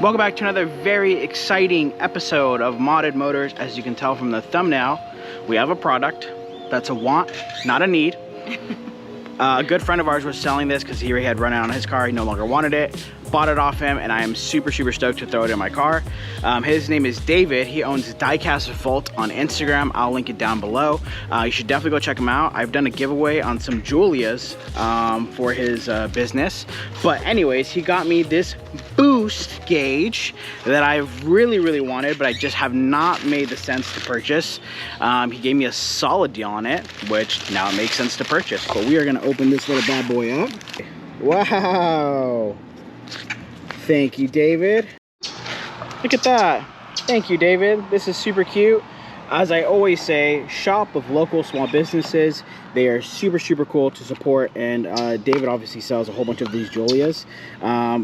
Welcome back to another very exciting episode of Modded Motors. As you can tell from the thumbnail, we have a product that's a want, not a need. A good friend of ours was selling this because he had run out on his car. He no longer wanted it. Bought it off him, and I am super stoked to throw it in my car. His name is David. He owns Diecast Vault on Instagram. I'll link it down below. You should definitely go check him out. I've done a giveaway on some Giulias for his business. But anyways, he got me this boost gauge that I really wanted, but I just have not made the sense to purchase. He gave me a solid deal on it, which now it makes sense to purchase. But we are gonna open this little bad boy up. Wow. Thank you, David. Look at that. Thank you, David. This is super cute. As I always say, shop with local small businesses. They are super cool to support, and David obviously sells a whole bunch of these Giulias,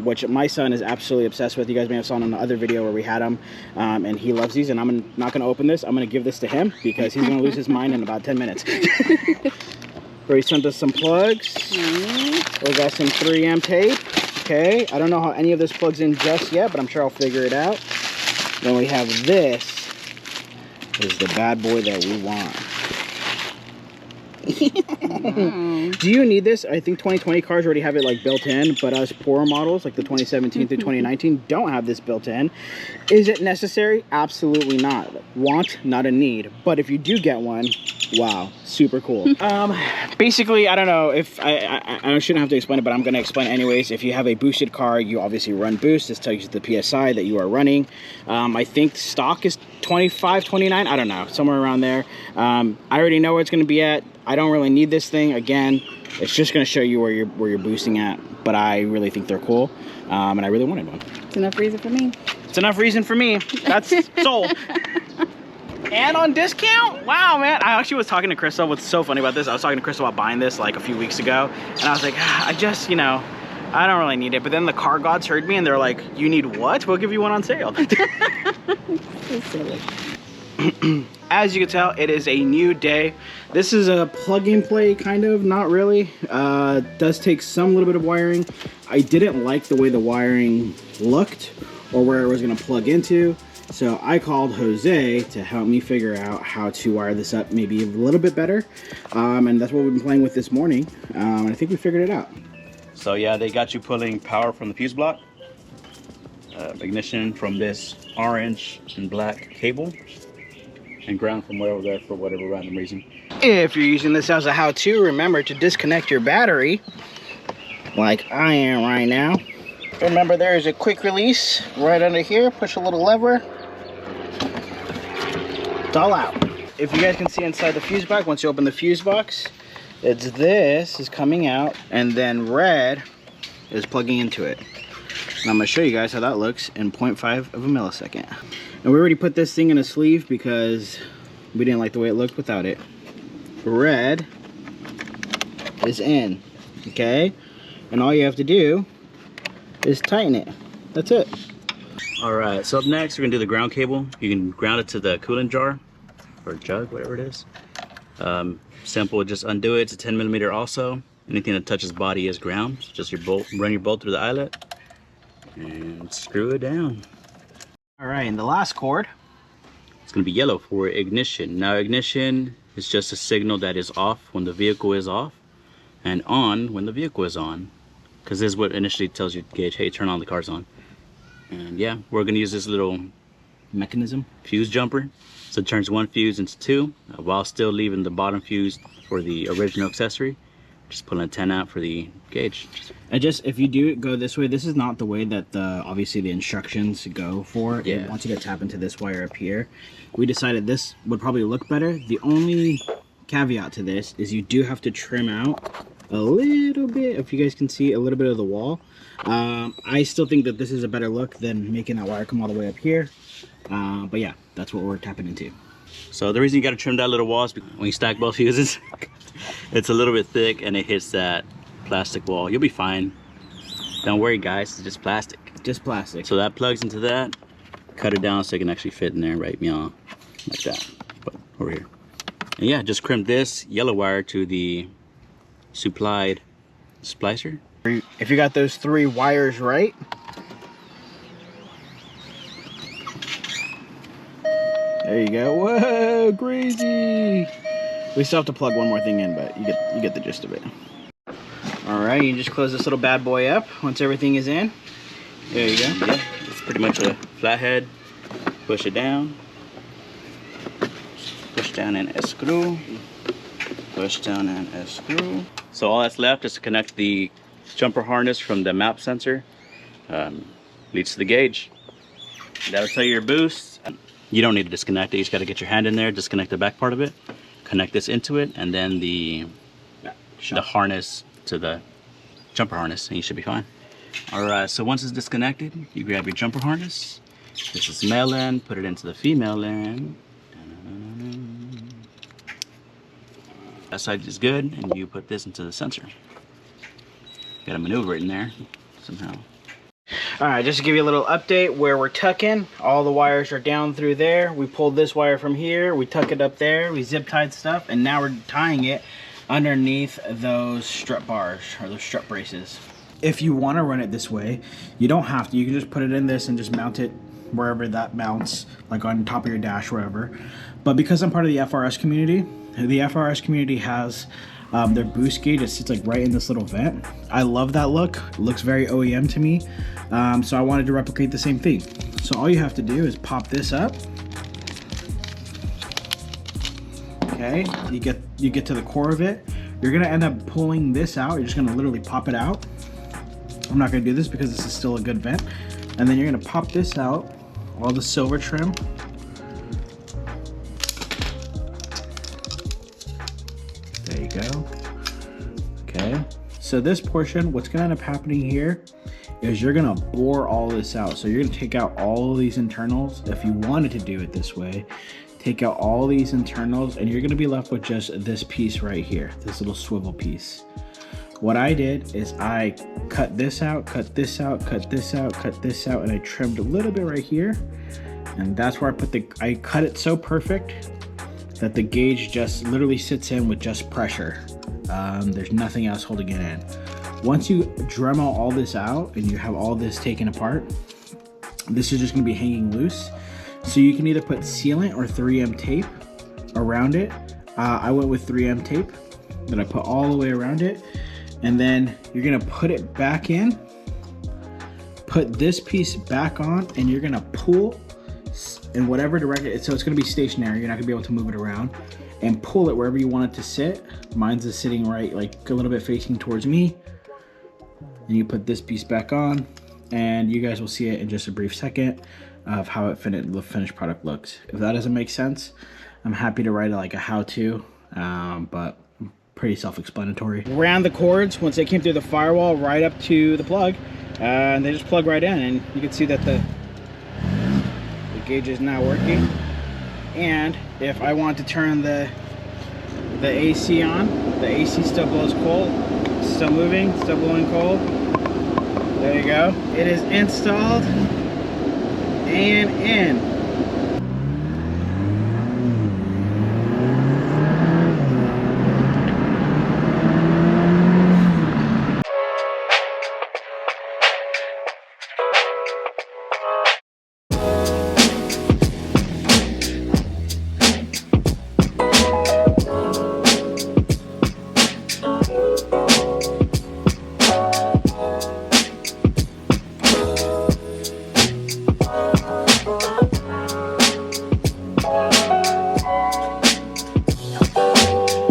which my son is absolutely obsessed with. You guys may have saw in another video where we had him, and he loves these, and I'm not going to open this. I'm going to give this to him because he's going to lose his mind in about 10 minutes. He sent us some plugs. We got some 3M tape. Okay, I don't know how any of this plugs in just yet, but I'm sure I'll figure it out. Then we have this. This is the bad boy that we want. Do you need this? I think 2020 cars already have it like built in, but us poorer models like the 2017 through 2019 don't have this built in. Is it necessary? Absolutely not. Want, not a need. But if you do get one, wow, super cool. Basically, I don't know if I shouldn't have to explain it, but I'm going to explain anyways. If you have a boosted car, you obviously run boost. This tells you the PSI that you are running. I think stock is 25, 29. I don't know, somewhere around there. I already know where it's going to be at. I don't really need this thing. Again, it's just going to show you where you're boosting at. But I really think they're cool, and I really wanted one. It's enough reason for me. It's enough reason for me. That's sold. And on discount? Wow, man. I actually was talking to Crystal. What's so funny about this, I was talking to Crystal about buying this like a few weeks ago, and I was like, I just, you know, I don't really need it. But then the car gods heard me and they're like, you need what? We'll give you one on sale. So silly. As you can tell, it is a new day. This is a plug and play, kind of, not really. Does take some little bit of wiring. I didn't like the way the wiring looked or where it was gonna plug into. So I called Jose to help me figure out how to wire this up maybe a little bit better. And that's what we've been playing with this morning. And I think we figured it out. So yeah, they got you pulling power from the fuse block, ignition from this orange and black cable, and ground from way over there for whatever random reason. If you're using this as a how-to, remember to disconnect your battery, like I am right now. Remember, there is a quick release right under here. Push a little lever. It's all out. If you guys can see inside the fuse box, once you open the fuse box, this is coming out, and then red is plugging into it. And I'm gonna show you guys how that looks in 0.5 of a millisecond. And we already put this thing in a sleeve because we didn't like the way it looked without it. Red is in, okay? And all you have to do is tighten it. That's it. All right, so up next, we're gonna do the ground cable. You can ground it to the coolant jar or jug, whatever it is. Simple, just undo it. It's a 10mm also. Anything that touches body is ground. Just your bolt, run your bolt through the eyelet and screw it down. All right, and the last cord. It's gonna be yellow for ignition. Now ignition is just a signal that is off when the vehicle is off and on when the vehicle is on. Because this is what initially tells you, gauge, hey, turn on, the car's on. And yeah, we're gonna use this little Mechanism. fuse jumper. So it turns one fuse into two, while still leaving the bottom fuse for the original accessory. Just pulling a 10 out for the gauge. And just, if you do go this way, this is not the way that obviously the instructions go for. Yeah. It wants you to tap into this wire up here. We decided this would probably look better. The only caveat to this is you do have to trim out a little bit, if you guys can see, a little bit of the wall. I still think that this is a better look than making that wire come all the way up here. But yeah, that's what we're tapping into. So the reason you got to trim that little wall is because when you stack both fuses, it's a little bit thick and it hits that plastic wall. You'll be fine. Don't worry, guys, it's just plastic. Just plastic. So that plugs into that. Cut it down so it can actually fit in there, right, meow, like that. But over here. And yeah, just crimp this yellow wire to the supplied splicer. If you got those 3 wires right, There you go. Whoa, crazy. We still have to plug one more thing in, but you get the gist of it. All right, you just close this little bad boy up once everything is in. There you go. Yeah, it's pretty much a flathead. Push it down. Push down and a screw. Push down and a screw. So all that's left is to connect the jumper harness from the map sensor. Leads to the gauge. That'll tell you your boost. You don't need to disconnect it. You just got to get your hand in there, disconnect the back part of it, connect this into it, and then the harness to the jumper harness, and you should be fine. All right, so once it's disconnected, you grab your jumper harness. This is male end, put it into the female end. That side is good, and you put this into the sensor. You gotta maneuver it in there somehow. All right, just to give you a little update where we're tucking, all the wires are down through there. We pulled this wire from here, we tuck it up there, we zip tied stuff, and now we're tying it underneath those strut bars or those strut braces. If you want to run it this way, you don't have to. You can just put it in this and just mount it wherever that mounts, like on top of your dash, wherever. But because I'm part of the FRS community has their boost gauge that sits like right in this little vent. I love that look. It looks very OEM to me. So I wanted to replicate the same thing. So all you have to do is pop this up. Okay, you get to the core of it. You're gonna end up pulling this out. You're just gonna literally pop it out. I'm not gonna do this because this is still a good vent. And then you're gonna pop this out, all the silver trim. There you go. Okay, so this portion, what's gonna end up happening here is you're gonna bore all this out. So you're gonna take out all of these internals. If you wanted to do it this way, take out all these internals, and you're gonna be left with just this piece right here, this little swivel piece. What I did is I cut this out, cut this out, cut this out, cut this out, and I trimmed a little bit right here. And that's where I cut it so perfect that the gauge just literally sits in with just pressure. There's nothing else holding it in. Once you Dremel all this out and you have all this taken apart, this is just gonna be hanging loose. So you can either put sealant or 3M tape around it. I went with 3M tape that I put all the way around it. And then you're gonna put it back in, put this piece back on, and you're gonna pull in whatever direction. So it's gonna be stationary. You're not gonna be able to move it around, and pull it wherever you want it to sit. Mine's is sitting right, like a little bit facing towards me. And you put this piece back on, and you guys will see it in just a brief second of how the finished product looks. If that doesn't make sense, I'm happy to write like a how-to, but pretty self-explanatory. Ran the cords once they came through the firewall right up to the plug, and they just plug right in, and you can see that the gauge is now working. And if I want to turn the AC on, the AC still blows cold, still moving, still blowing cold. There you go. It is installed and in.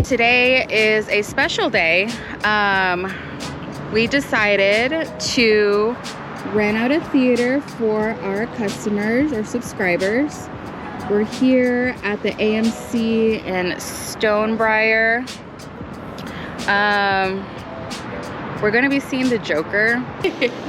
Today is a special day. We decided to rent out a theater for our customers or subscribers. We're here at the AMC in Stonebriar. We're gonna be seeing the Joker.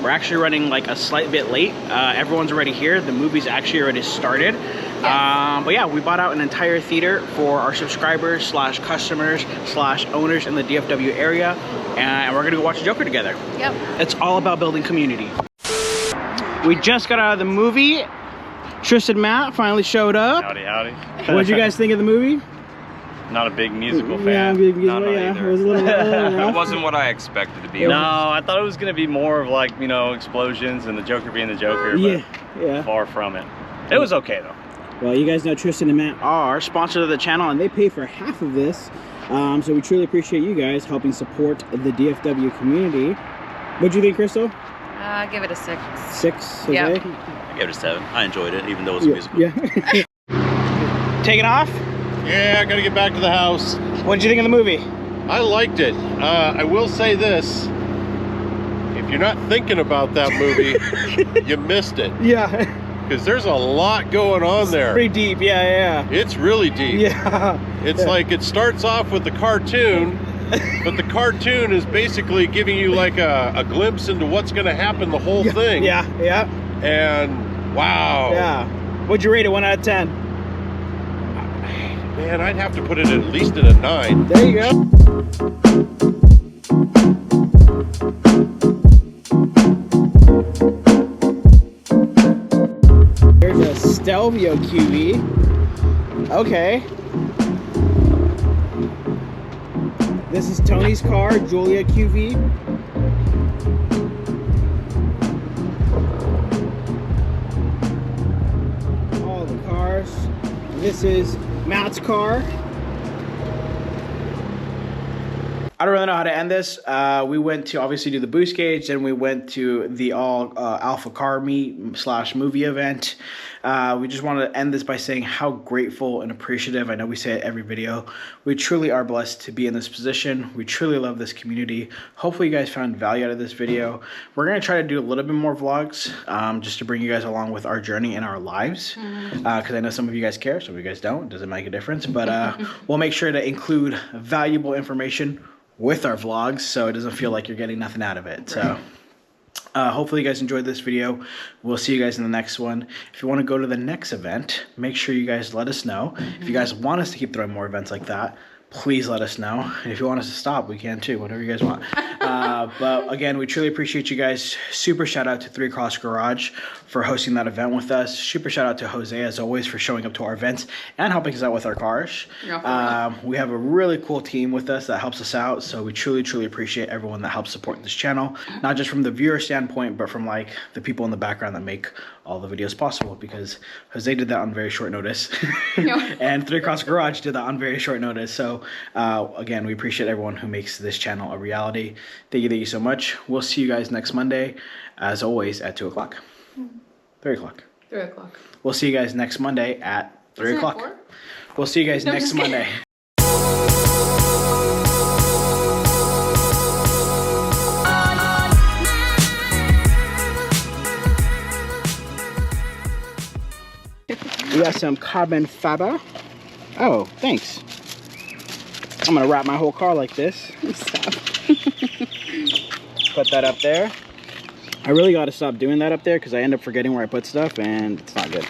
We're actually running like a slight bit late. Everyone's already here. The movie's actually already started. Yes. But yeah, we bought out an entire theater for our subscribers slash customers slash owners in the DFW area, and we're gonna go watch the Joker together. Yep. It's all about building community. We just got out of the movie. Tristan and Matt finally showed up. Howdy, howdy. What did you guys think of the movie? Not a big musical fan. Yeah, it was a little It wasn't what I expected to be. No, I thought it was going to be more of like, you know, explosions and the Joker being the Joker, but yeah. far from it. It was okay though. Well, you guys know Tristan and Matt are sponsors of the channel, and they pay for half of this. So we truly appreciate you guys helping support the DFW community. What'd you think, Crystal? Give it a 6. 6, okay? Yep. I gave it a 7. I enjoyed it, even though it was a musical. Yeah. Taking off? Yeah, I gotta get back to the house. What did you think of the movie? I liked it. I will say this. If you're not thinking about that movie, you missed it. Yeah. Because there's a lot going on there. Pretty deep, yeah. It's really deep. Yeah. It's like it starts off with the cartoon, but the cartoon is basically giving you like a glimpse into what's going to happen the whole thing. Yeah. And wow. Yeah. What'd you rate it, 1 out of 10? Man, I'd have to put it at least at a 9. There you go. Here's a Stelvio QV. Okay. This is Tony's car, Giulia QV. All the cars. This is Matt's car. I don't really know how to end this. We went to obviously do the boost gauge, then we went to the all Alpha car meet / movie event. We just wanted to end this by saying how grateful and appreciative, I know we say it every video, we truly are blessed to be in this position. We truly love this community. Hopefully you guys found value out of this video. We're going to try to do a little bit more vlogs just to bring you guys along with our journey in our lives, because I know some of you guys care, some of you guys don't. It doesn't make a difference, but we'll make sure to include valuable information with our vlogs so it doesn't feel like you're getting nothing out of it. So hopefully you guys enjoyed this video. We'll see you guys in the next one. If you want to go to the next event, make sure you guys let us know. If you guys want us to keep throwing more events like that, please let us know. And if you want us to stop, we can too, whatever you guys want. But again, we truly appreciate you guys. Super shout out to 3 Cross Garage for hosting that event with us. Super shout out to Jose, as always, for showing up to our events and helping us out with our cars. We have a really cool team with us that helps us out. So we truly appreciate everyone that helps support this channel. Not just from the viewer standpoint, but from like the people in the background that make all the videos possible, because Jose did that on very short notice. And 3 Cross Garage did that on very short notice. So again, we appreciate everyone who makes this channel a reality. Thank you so much. We'll see you guys next Monday, as always, at 2 o'clock. 3 o'clock. 3 o'clock. We'll see you guys next Monday at 3 Isn't it o'clock. 4? We'll see you guys No, next just kidding. Monday. We got some carbon fiber. Oh, thanks. I'm gonna wrap my whole car like this. Stop. Put that up there. I really gotta stop doing that up there because I end up forgetting where I put stuff and it's not good.